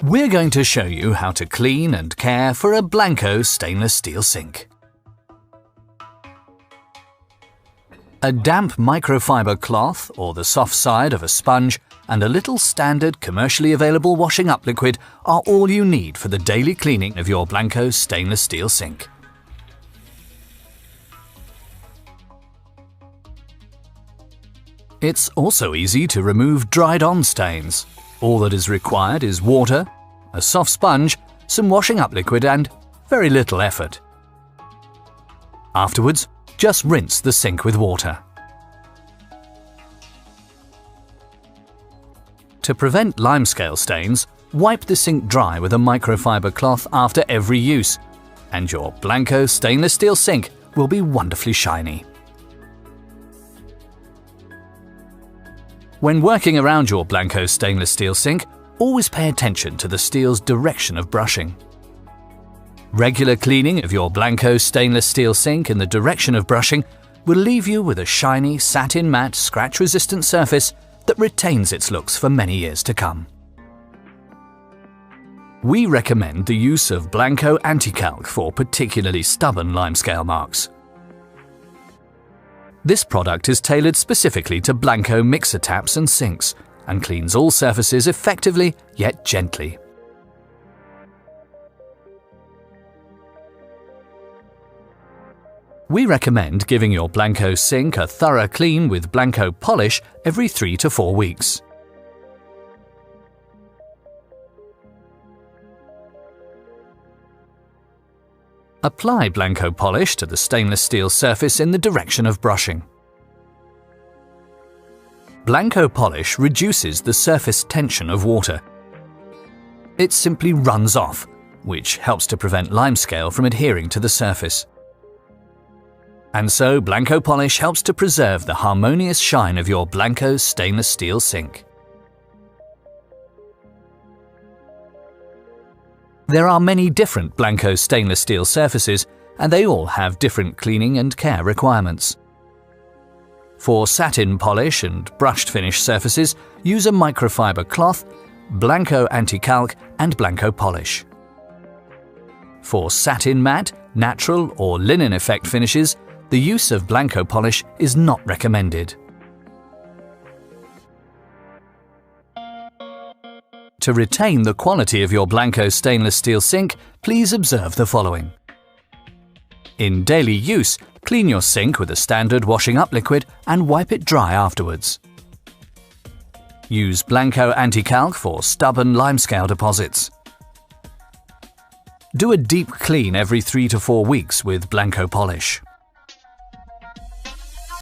We're going to show you how to clean and care for a Blanco stainless steel sink. A damp microfiber cloth or the soft side of a sponge and a little standard commercially available washing up liquid are all you need for the daily cleaning of your Blanco stainless steel sink. It's also easy to remove dried-on stains. All that is required is water, a soft sponge, some washing up liquid and very little effort. Afterwards, just rinse the sink with water. To prevent limescale stains, wipe the sink dry with a microfiber cloth after every use, and your Blanco stainless steel sink will be wonderfully shiny. When working around your Blanco stainless steel sink, always pay attention to the steel's direction of brushing. Regular cleaning of your Blanco stainless steel sink in the direction of brushing will leave you with a shiny, satin matte, scratch-resistant surface that retains its looks for many years to come. We recommend the use of Blanco Anti-Calc for particularly stubborn limescale marks. This product is tailored specifically to Blanco mixer taps and sinks and cleans all surfaces effectively yet gently. We recommend giving your Blanco sink a thorough clean with Blanco polish every 3 to 4 weeks. Apply Blanco polish to the stainless steel surface in the direction of brushing. Blanco polish reduces the surface tension of water. It simply runs off, which helps to prevent limescale from adhering to the surface. And so Blanco polish helps to preserve the harmonious shine of your Blanco stainless steel sink. There are many different Blanco stainless steel surfaces, and they all have different cleaning and care requirements. For satin polish and brushed finish surfaces, use a microfiber cloth, Blanco Anti-Calc and Blanco polish. For satin matte, natural or linen effect finishes, the use of Blanco polish is not recommended. To retain the quality of your Blanco stainless steel sink, please observe the following. In daily use, clean your sink with a standard washing up liquid and wipe it dry afterwards. Use Blanco Anti-Calc for stubborn limescale deposits. Do a deep clean every 3 to 4 weeks with Blanco polish.